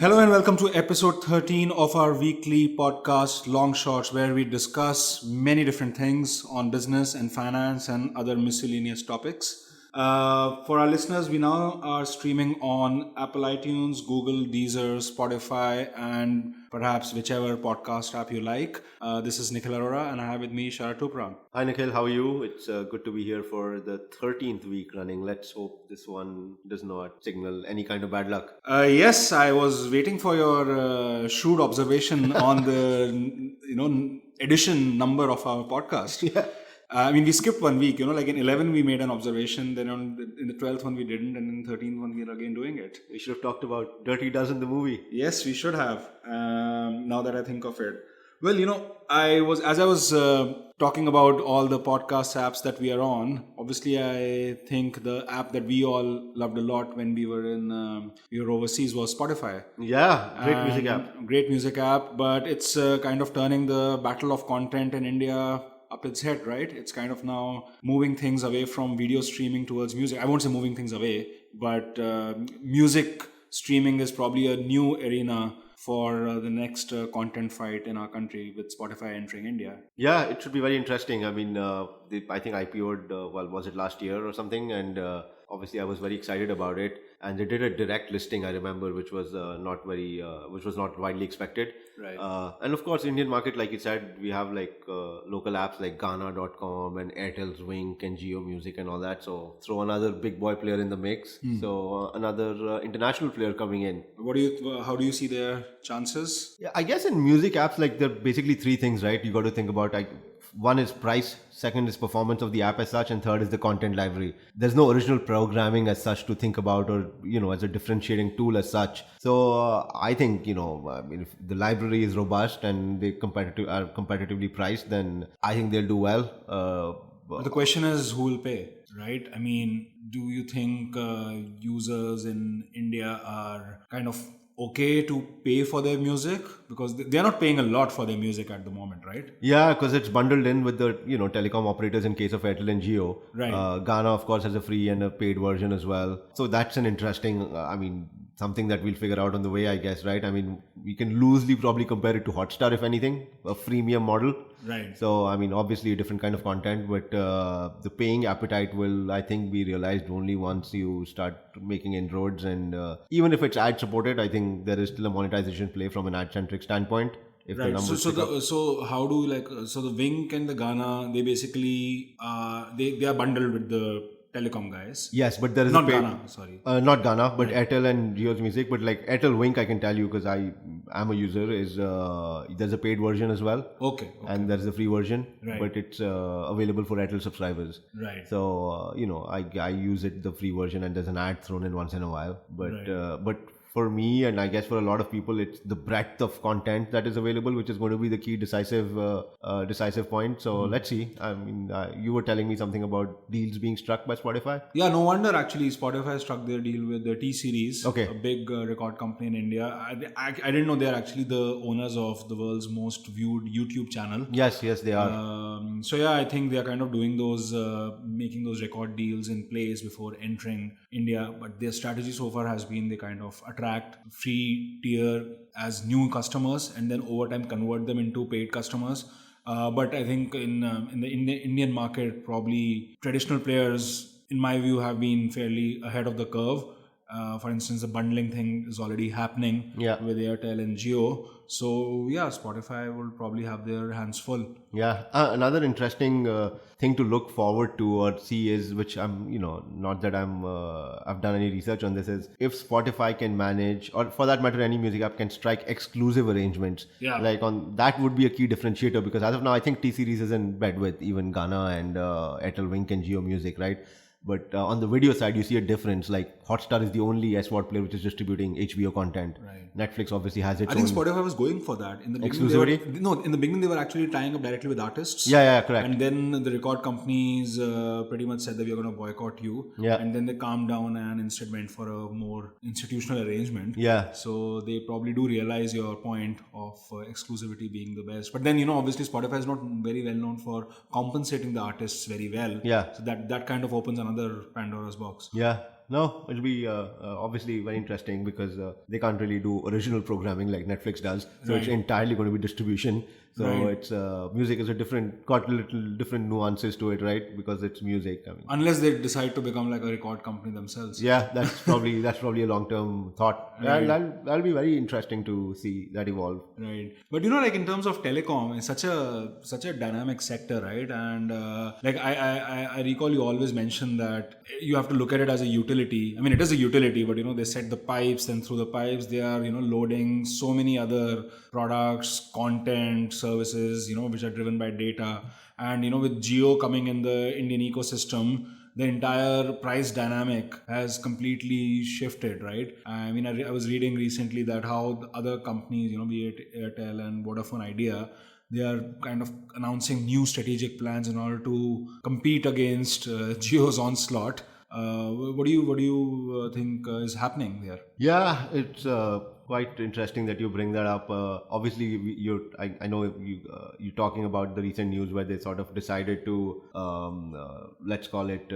Hello and welcome to episode 13 of our weekly podcast, Long Shots, where we discuss many different things on business and finance and other miscellaneous topics. For our listeners, we now are streaming on Apple iTunes, Google, Deezer, Spotify, and perhaps whichever podcast app you like. This is Nikhil Arora, and I have with me Shara Tupran. Hi Nikhil, how are you? It's good to be here for the 13th week running. Let's hope this one does not signal any kind of bad luck. Yes, I was waiting for your shrewd observation on the edition number of our podcast. Yeah. I mean, we skipped 1 week, like in 11 we made an observation, then in the 12th one we didn't, and in the 13th one we are again doing it. We should have talked about Dirty Dozen, the movie. Yes, we should have, now that I think of it. Well, I was talking about all the podcast apps that we are on. Obviously, I think the app that we all loved a lot when we were overseas was Spotify. Yeah, great music app. Great music app, but it's kind of turning the battle of content in India up its head, right? It's kind of now moving things away from video streaming towards music. I won't say moving things away, but music streaming is probably a new arena for the next content fight in our country, with Spotify entering India. Yeah, it should be very interesting. I mean, I think IPO'd, was it last year or something? And obviously I was very excited about it. And they did a direct listing, I remember, which was not widely expected. Right. And of course, Indian market, like you said, we have like local apps like Ghana.com and Airtel's Wink and Jio Music and all that. So throw another big boy player in the mix. So another international player coming in. How do you see their chances? Yeah, I guess in music apps, like there are basically three things, right? You got to think about. One is price, second is performance of the app as such, and third is the content library. There's no original programming as such to think about, or as a differentiating tool as such. So I think if the library is robust and they are competitively priced, then I think they'll do well. But the question is, who will pay, right? I mean, do you think users in India are kind of okay to pay for their music, because they're not paying a lot for their music at the moment, right? Yeah, because it's bundled in with the telecom operators in case of Airtel and Jio. Right. Ghana, of course, has a free and a paid version as well. So that's an interesting, something that we'll figure out on the way, I guess, right? I mean, we can loosely probably compare it to Hotstar, if anything, a freemium model. Right. So, obviously a different kind of content, but the paying appetite will, I think, be realized only once you start making inroads. And even if it's ad supported, I think there is still a monetization play from an ad-centric standpoint. If Right. the numbers So how do the Wink and the Ghana, they basically they are bundled with the telecom guys. Yes, but there is not Ghana, sorry. Not Ghana, but Airtel and Jio's music. But like Airtel Wink, I can tell you because I am a user. Is there's a paid version as well. Okay. And there's a free version, Right. but it's available for Airtel subscribers. Right. So I use it, the free version, and there's an ad thrown in once in a while. But but for me, and I guess for a lot of people, it's the breadth of content that is available, which is going to be the key decisive point. So let's see. I mean, you were telling me something about deals being struck by Spotify. Yeah, no wonder actually Spotify struck their deal with the T-Series, Okay. a big record company in India. I didn't know they're actually the owners of the world's most viewed YouTube channel. Yes, they are. So yeah, I think they are kind of doing those, making those record deals in place before entering India. But their strategy so far has been they kind of attract free tier as new customers and then over time convert them into paid customers. But I think in the Indian market, probably traditional players, in my view, have been fairly ahead of the curve. For instance, the bundling thing is already happening with Airtel and Jio. So yeah, Spotify will probably have their hands full. Yeah, another interesting thing to look forward to or see is, which I'm, not that I've done any research on this, is if Spotify can manage, or for that matter, any music app can strike exclusive arrangements. Yeah. Like on that would be a key differentiator, because as of now, I think T-Series is in bed with even Ghana and Airtel Wink and Jio Music, right? But on the video side, you see a difference. Like Hotstar is the only SVOD player which is distributing HBO content. Right. Netflix obviously has its I own. think Spotify was going for that. In the exclusivity? In the beginning, they were actually tying up directly with artists. Yeah, correct. And then the record companies pretty much said that we are going to boycott you. Yeah. And then they calmed down and instead went for a more institutional arrangement. Yeah. So they probably do realize your point of exclusivity being the best. But then, obviously Spotify is not very well known for compensating the artists very well. Yeah. So that kind of opens another Pandora's box. Yeah. No, it'll be obviously very interesting because they can't really do original programming like Netflix does. So it's entirely going to be distribution. So it's music is got a little different nuances to it, right? Because it's music. I mean, unless they decide to become like a record company themselves. yeah, that's probably a long-term thought. Right. That'll be very interesting to see that evolve. Right, but like in terms of telecom, it's such a dynamic sector, right? And like I recall you always mentioned that you have to look at it as a utility. I mean, it is a utility, but they set the pipes, and through the pipes they are loading so many other products, content, services, which are driven by data. And with Jio coming in the Indian ecosystem, the entire price dynamic has completely shifted, right? I mean, I was reading recently that how the other companies, be it Airtel and Vodafone-Idea, they are kind of announcing new strategic plans in order to compete against Jio's onslaught. What do you think is happening there? Yeah, it's quite interesting that you bring that up. Obviously, I know you're talking about the recent news where they sort of decided to let's call it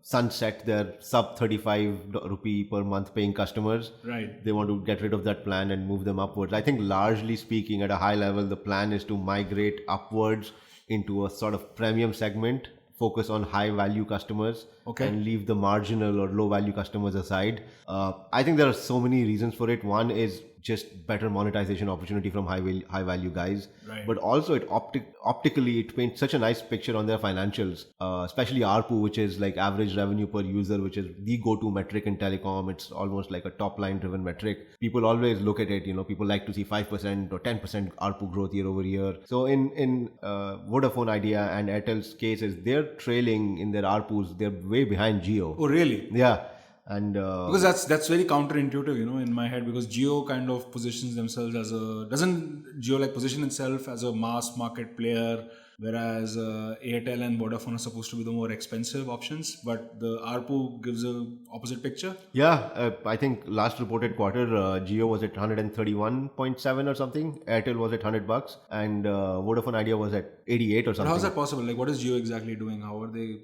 sunset their sub 35 rupee per month paying customers. Right. They want to get rid of that plan and move them upwards. I think largely speaking, at a high level, the plan is to migrate upwards into a sort of premium segment, focus on high value customers, and leave the marginal or low value customers aside. I think there are so many reasons for it. One is just better monetization opportunity from high value guys, but also it optically it paints such a nice picture on their financials, especially ARPU, which is like average revenue per user, which is the go-to metric in telecom. It's almost like a top line driven metric. People always look at it, people like to see 5% or 10% ARPU growth year over year. So in Vodafone-Idea and Airtel's cases, they're trailing in their ARPUs. They're way behind Jio. Oh, really? Yeah. And because that's very counterintuitive, in my head, because Jio kind of positions themselves doesn't Jio like position itself as a mass market player, whereas Airtel and Vodafone are supposed to be the more expensive options, but the ARPU gives a opposite picture. Yeah, I think last reported quarter, Jio was at 131.7 or something, Airtel was at $100, and Vodafone-Idea was at 88 or something. But how is that possible? Like, what is Jio exactly doing? How are they?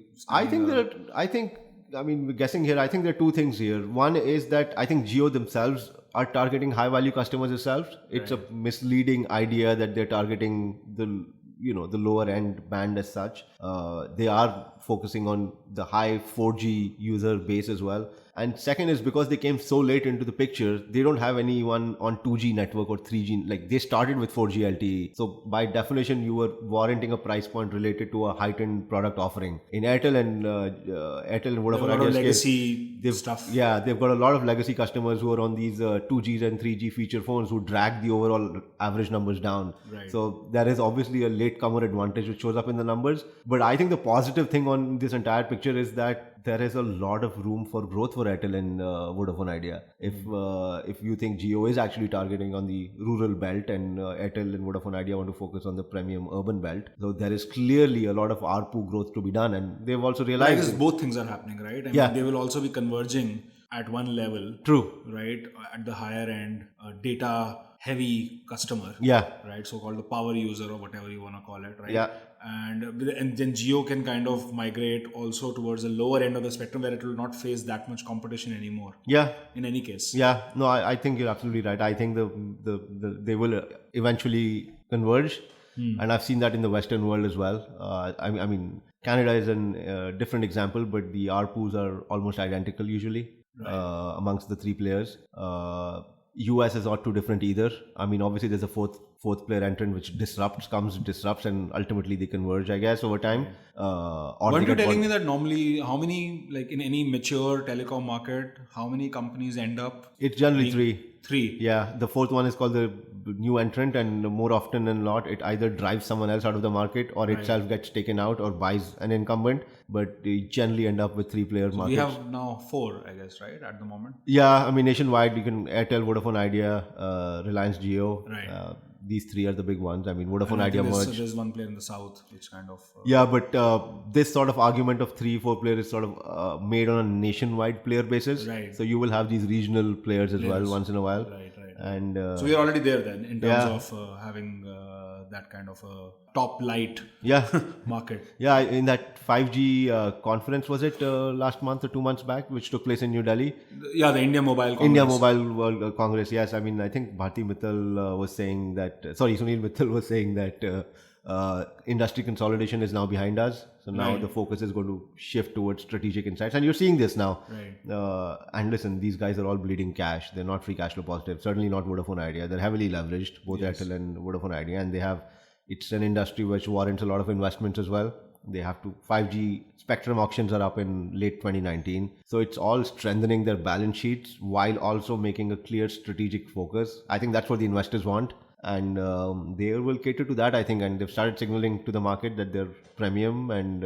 We're guessing here. I think there are two things here. One is that I think Jio themselves are targeting high value customers themselves. It's a misleading idea that they're targeting the lower end band as such. They are focusing on the high 4G user base as well. And second is because they came so late into the picture, they don't have anyone on 2G network or 3G. Like they started with 4G LTE. So by definition, you were warranting a price point related to a heightened product offering. In Airtel and Vodafone, legacy stuff. Yeah, they've got a lot of legacy customers who are on these 2G and 3G feature phones who drag the overall average numbers down. Right. So there is obviously a latecomer advantage which shows up in the numbers. But I think the positive thing on this entire picture is that there is a lot of room for growth for Airtel and Vodafone-Idea. If you think Jio is actually targeting on the rural belt and Airtel and Vodafone-Idea want to focus on the premium urban belt, so there is clearly a lot of ARPU growth to be done, and they've also realized. I guess both things are happening, right? I mean, they will also be converging at one level. True. Right? At the higher end, data heavy customer. Yeah. Right? So called the power user or whatever you want to call it, right? Yeah. And then Jio can kind of migrate also towards the lower end of the spectrum where it will not face that much competition anymore. Yeah. In any case. Yeah. No, I think you're absolutely right. I think they will eventually converge. And I've seen that in the Western world as well. I mean, Canada is a different example, but the ARPUs are almost identical usually amongst the three players. US is not too different either. I mean, obviously there's a fourth player entrant which disrupts, and ultimately they converge, I guess, over time. Weren't you telling me that normally, how many, like in any mature telecom market, how many companies end up? It's generally three. Yeah, the fourth one is called the new entrant, and more often than not, it either drives someone else out of the market or itself gets taken out or buys an incumbent. But they generally end up with three-player markets. We have now four, I guess, right, at the moment? Yeah, I mean, nationwide, you can Airtel, Vodafone-Idea, Reliance Jio. Right. These three are the big ones. I mean, Vodafone-Idea merged. There's one player in the south, which kind of... Yeah, but this sort of argument of 3-4 players is sort of made on a nationwide player basis. Right. So you will have these regional players as well once in a while. Right. And so we're already there then in terms of having that kind of a top light Yeah. market. Yeah, in that 5G conference, was it last month or 2 months back, which took place in New Delhi? Yeah, the India Mobile Congress. India Mobile World Congress, yes. I mean, I think Bharti Mittal was saying that, Sunil Mittal was saying that industry consolidation is now behind us. So now Right. the focus is going to shift towards strategic insights. And you're seeing this now. Right. And listen, these guys are all bleeding cash. They're not free cash flow positive. Certainly not Vodafone-Idea. They're heavily leveraged, both Airtel and Vodafone-Idea. And it's an industry which warrants a lot of investments as well. They have 5G spectrum auctions are up in late 2019. So it's all strengthening their balance sheets while also making a clear strategic focus. I think that's what the investors want. And they will cater to that, I think. And they've started signaling to the market that they're premium and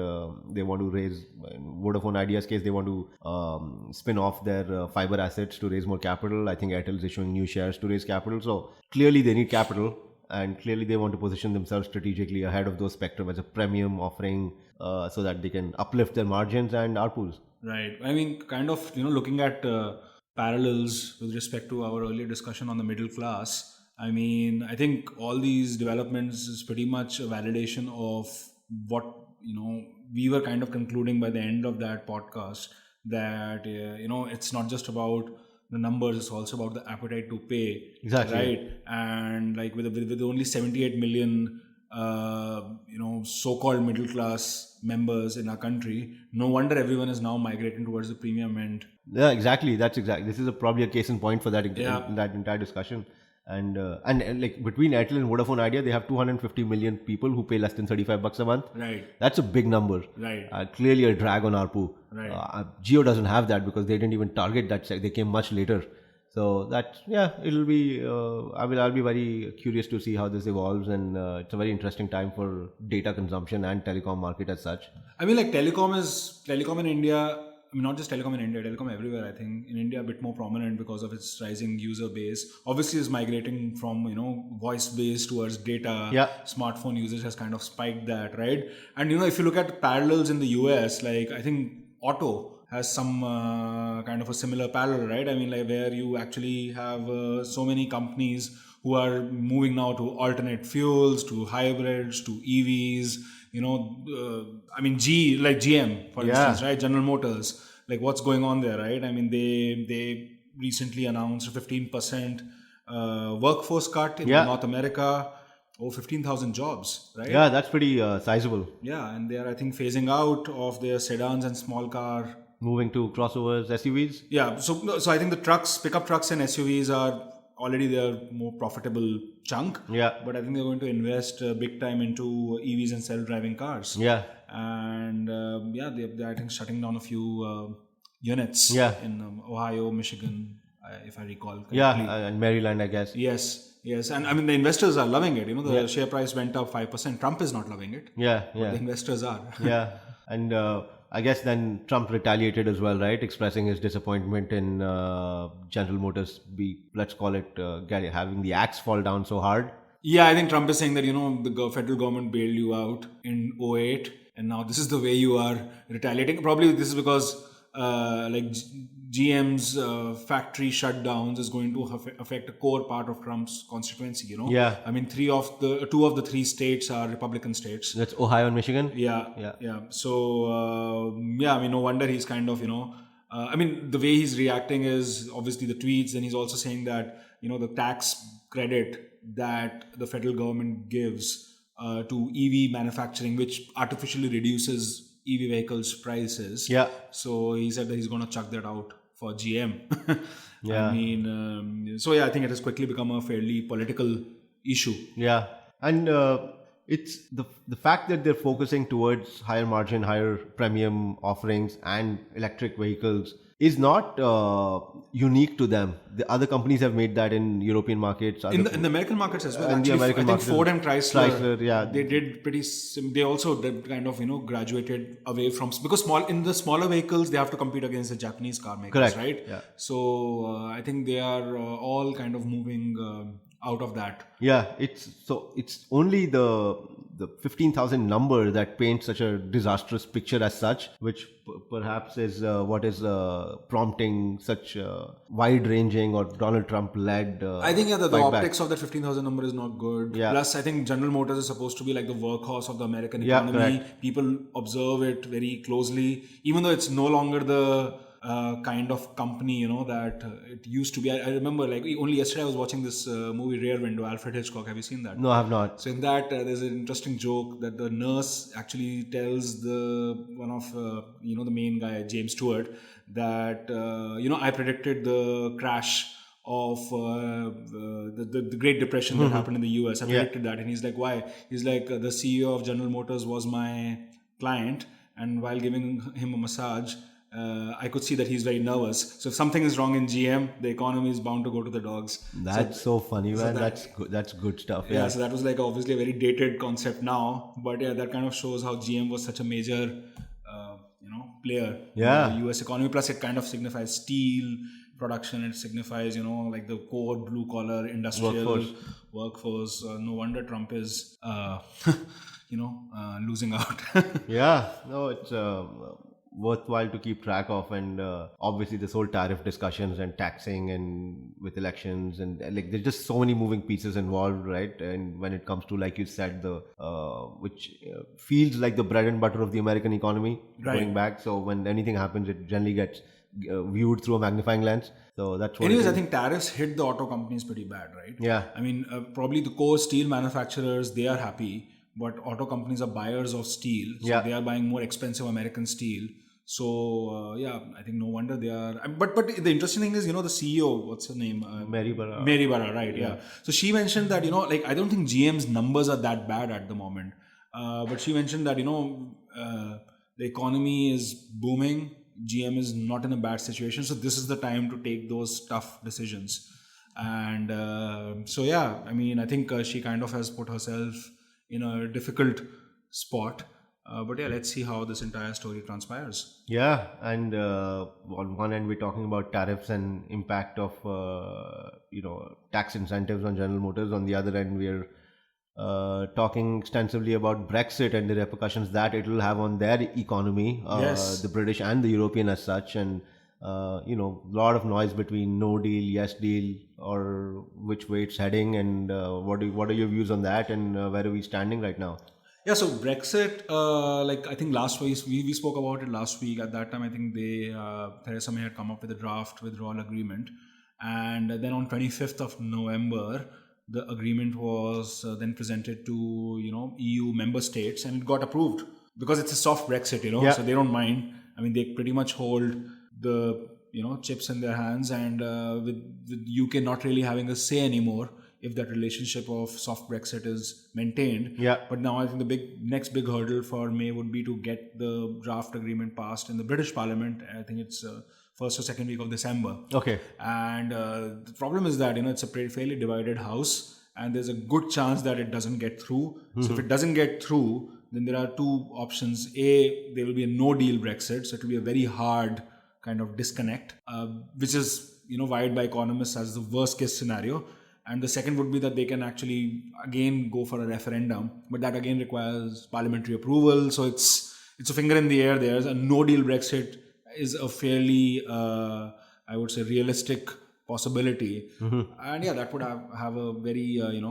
they want to raise, in Vodafone-Idea's case, they want to spin off their fiber assets to raise more capital. I think Airtel is issuing new shares to raise capital. So clearly they need capital. And clearly they want to position themselves strategically ahead of those spectrum as a premium offering so that they can uplift their margins and ARPUs. Right. I mean, kind of, looking at parallels with respect to our earlier discussion on the middle class. I mean, I think all these developments is pretty much a validation of what, we were kind of concluding by the end of that podcast that, it's not just about the numbers, it's also about the appetite to pay. Exactly. Right. And like with only 78 million, so-called middle class members in our country, no wonder everyone is now migrating towards the premium end. Yeah, exactly. This is probably a case in point for that entire discussion. And like between Airtel and Vodafone-Idea, they have 250 million people who pay less than $35 a month. Right. That's a big number. Right. Clearly a drag on ARPU. Right. Jio doesn't have that because they didn't even target that. They came much later. So it'll be. I'll be very curious to see how this evolves, and it's a very interesting time for data consumption and telecom market as such. I mean, like telecom in India. I mean, not just telecom in India, telecom everywhere. I think in India a bit more prominent because of its rising user base. Obviously, is migrating from voice based towards data. Yeah. Smartphone usage has kind of spiked that, right? And if you look at parallels in the US, like I think auto has some kind of a similar parallel, right? I mean, like where you actually have so many companies who are moving now to alternate fuels, to hybrids, to EVs. I mean, GM, for instance, right? General Motors, like what's going on there, right? I mean, they recently announced a 15% workforce cut in North America. 15,000 jobs, right? Yeah, that's pretty sizable. Yeah, and they are, I think, phasing out of their sedans and small car. Moving to crossovers, SUVs? Yeah, so I think the pickup trucks and SUVs are already their more profitable chunk. Yeah. But I think they're going to invest big time into EVs and self-driving cars. Yeah. And they're I think shutting down a few units in Ohio, Michigan, if I recall correctly. Yeah, and Maryland, I guess. Yes. And I mean, the investors are loving it. The share price went up 5%. Trump is not loving it. Yeah. But the investors are. Yeah. And I guess then Trump retaliated as well, right? Expressing his disappointment in General Motors, let's call it, having the axe fall down so hard. Yeah, I think Trump is saying that, the federal government bailed you out in 2008 and now this is the way you are retaliating. Probably this is because GM's factory shutdowns is going to affect a core part of Trump's constituency, Yeah. I mean, two of the three states are Republican states. That's Ohio and Michigan? Yeah. So, I mean, no wonder he's kind of, I mean, the way he's reacting is obviously the tweets, and he's also saying that, the tax credit that the federal government gives to EV manufacturing, which artificially reduces EV vehicles prices. Yeah. So he said that he's going to chuck that out for GM. Yeah. I mean, I think it has quickly become a fairly political issue. Yeah. And it's the fact that they're focusing towards higher margin, higher premium offerings and electric vehicles is not unique to them. The other companies have made that in European markets. In the American markets as well. In actually, the American I think markets, Ford and Chrysler, they did pretty. They also did kind of graduated away from, because in the smaller vehicles they have to compete against the Japanese car makers, correct. right? Yeah. So I think they are all kind of moving out of that. Yeah, it's only the 15,000 number that paints such a disastrous picture as such, which perhaps is what is prompting such wide-ranging or Donald Trump-led I think the fight back. optics of that 15,000 number is not good. Yeah. Plus, I think General Motors is supposed to be like the workhorse of the American Yeah, economy. correct. People observe it very closely, even though it's no longer the kind of company that it used to be. I remember like only yesterday I was watching this movie Rear Window, Alfred Hitchcock. Have you seen that? No, I have not. So in that there's an interesting joke that the nurse actually tells the one of the main guy James Stewart that I predicted the crash of the Great Depression that happened in the US. I predicted that, and he's like, why? He's like, the CEO of General Motors was my client, and while giving him a massage, I could see that he's very nervous. So if something is wrong in GM, the economy is bound to go to the dogs. That's so funny, man. That's good stuff. Yeah, so that was like obviously a very dated concept now, but yeah, that kind of shows how GM was such a major, player in the US economy. Plus, it kind of signifies steel production. It signifies, like the core blue collar industrial workforce. No wonder Trump is, losing out. Yeah, no, it's worthwhile to keep track of, and obviously this whole tariff discussions and taxing and with elections and like there's just so many moving pieces involved, right? And when it comes to, like you said, the which feels like the bread and butter of the American economy going back. So when anything happens, it generally gets viewed through a magnifying lens. So that's what. Anyways, I think tariffs hit the auto companies pretty bad, right? Yeah. I mean, probably the core steel manufacturers, they are happy, but auto companies are buyers of steel, so they are buying more expensive American steel. So I think no wonder they are. But the interesting thing is, the CEO, what's her name? Mary Barra. Mary Barra, right? Yeah. So she mentioned that I don't think GM's numbers are that bad at the moment, but she mentioned that the economy is booming. GM is not in a bad situation, so this is the time to take those tough decisions. And I think she kind of has put herself in a difficult spot. But let's see how this entire story transpires. Yeah, and on one end we're talking about tariffs and impact of tax incentives on General Motors. On the other end, we're talking extensively about Brexit and the repercussions that it will have on their economy, the British and the European as such, and a lot of noise between no deal, yes deal, or which way it's heading, and what are your views on that, and where are we standing right now? Yeah, so Brexit, I think last week, we spoke about it last week. At that time, I think Theresa May had come up with a draft withdrawal agreement. And then on 25th of November, the agreement was then presented to, EU member states, and it got approved because it's a soft Brexit, so they don't mind. I mean, they pretty much hold the, chips in their hands, and with UK not really having a say anymore if that relationship of soft Brexit is maintained. Yeah. But now I think the next big hurdle for May would be to get the draft agreement passed in the British Parliament. I think it's first or second week of December. Okay. And the problem is that, it's a fairly divided house, and there's a good chance that it doesn't get through. Mm-hmm. So if it doesn't get through, then there are two options. A, there will be a no-deal Brexit, so it will be a very hard kind of disconnect, which is, viewed by economists as the worst-case scenario. And the second would be that they can actually again go for a referendum, but that again requires parliamentary approval. So it's a finger in the air. There's a no-deal Brexit is a fairly, I would say, realistic possibility. Mm-hmm. And that would have a very, kind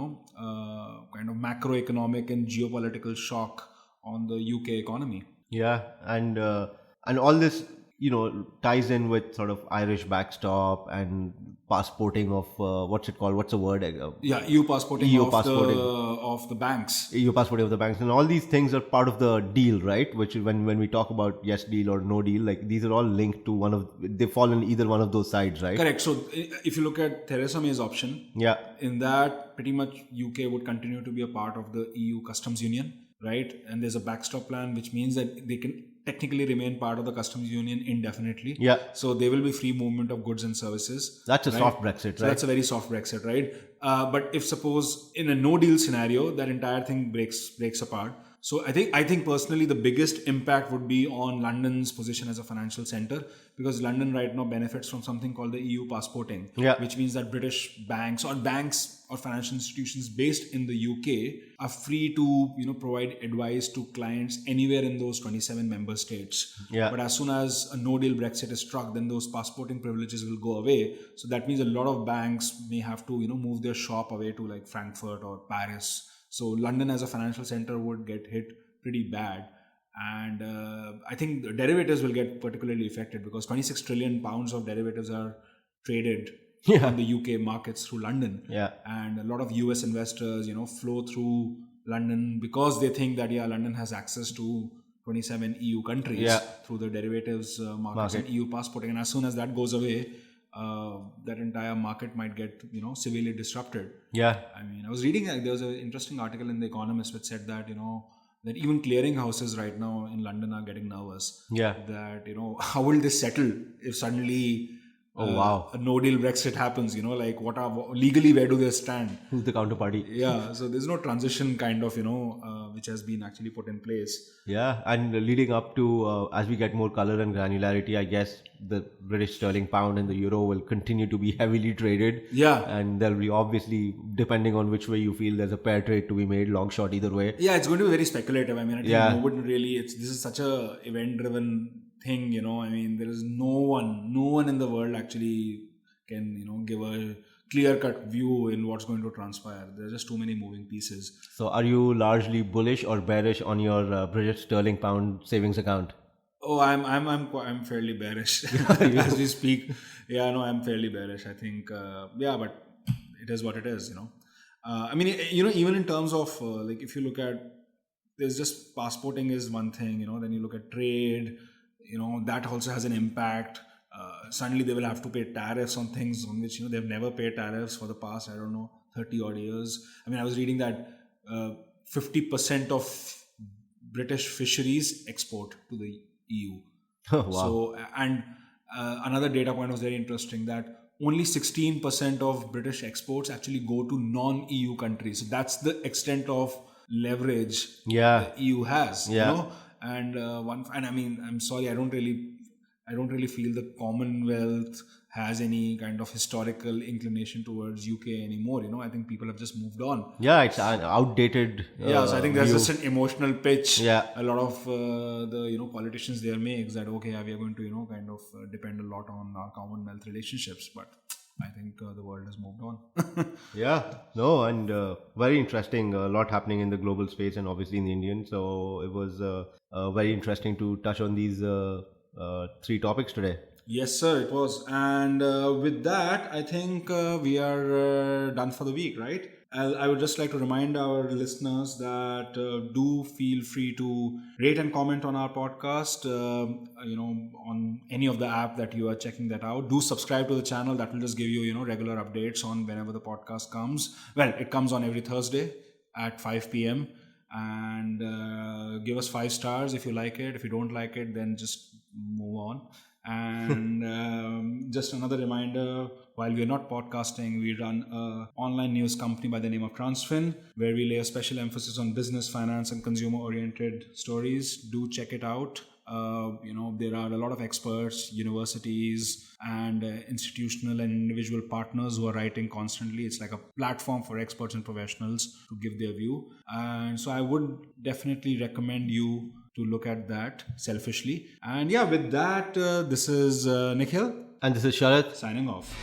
of macroeconomic and geopolitical shock on the UK economy. Yeah, and all this, ties in with sort of Irish backstop and passporting of what's it called? What's the word? EU passporting of the banks. EU passporting of the banks, and all these things are part of the deal, right? Which when we talk about yes deal or no deal, like these are all linked to they fall in either one of those sides, right? Correct. So if you look at Theresa May's option, in that pretty much UK would continue to be a part of the EU customs union, right? And there's a backstop plan, which means that they can technically remain part of the customs union indefinitely. Yeah. So there will be free movement of goods and services. That's a soft Brexit, right? So that's a very soft Brexit, right? But if suppose in a no deal scenario, that entire thing breaks apart. So I think personally the biggest impact would be on London's position as a financial center, because London right now benefits from something called the EU passporting, which means that British banks or financial institutions based in the UK are free to provide advice to clients anywhere in those 27 member states. But as soon as a no deal Brexit is struck, then those passporting privileges will go away. So that means a lot of banks may have to move their shop away to like Frankfurt or Paris. So London as a financial center would get hit pretty bad. And I think the derivatives will get particularly affected, because 26 trillion pounds of derivatives are traded on the UK markets through London. And a lot of US investors, flow through London because they think that, London has access to 27 EU countries through the derivatives markets and EU passporting. And as soon as that goes away, that entire market might get severely disrupted. I mean, I was reading there was an interesting article in The Economist which said that that even clearing houses right now in London are getting nervous. That how will this settle if suddenly a no deal Brexit happens? Like legally where do they stand? Who's the counterparty? So there's no transition kind of which has been actually put in place. And leading up to as we get more color and granularity, I guess the British sterling pound and the euro will continue to be heavily traded. And there'll be, obviously, depending on which way you feel, there's a pair trade to be made, long short either way. It's going to be very speculative. I mean, I think no one really. This is such a event driven thing. I mean, there is no one in the world actually can give a clear-cut view in what's going to transpire. There are just too many moving pieces. So are you largely bullish or bearish on your British sterling pound savings account? Oh, I'm fairly bearish as we speak. I'm fairly bearish. I think, but it is what it is. I mean, even in terms of like if you look at, there's just passporting is one thing. Then you look at trade. That also has an impact. Suddenly they will have to pay tariffs on things on which they've never paid tariffs for the past 30 odd years. I mean, I was reading that 50% of British fisheries export to the EU. So and another data point was very interesting, that only 16% of British exports actually go to non-EU countries. So that's the extent of leverage the EU has. And I mean, I'm sorry, I don't really feel the Commonwealth has any kind of historical inclination towards UK anymore. I think people have just moved on. It's an outdated so I think there's just an emotional pitch. A lot of the politicians there makes that we are going to kind of depend a lot on our Commonwealth relationships, but I think the world has moved on. And very interesting. A lot happening in the global space and obviously in the Indian. So it was very interesting to touch on these 3 topics today. Yes, sir, it was. And with that, I think we are done for the week, right? I would just like to remind our listeners that do feel free to rate and comment on our podcast, on any of the app that you are checking that out. Do subscribe to the channel. That will just give you, regular updates on whenever the podcast comes. Well, it comes on every Thursday at 5 p.m. And give us 5 stars if you like it. If you don't like it, then just move on. And just another reminder, while we're not podcasting, we run an online news company by the name of Transfin, where we lay a special emphasis on business, finance and consumer oriented stories. Do check it out. There are a lot of experts, universities and institutional and individual partners who are writing constantly. It's like a platform for experts and professionals to give their view. And so I would definitely recommend you to look at that selfishly. And with that, this is Nikhil. And this is Sharath. Signing off.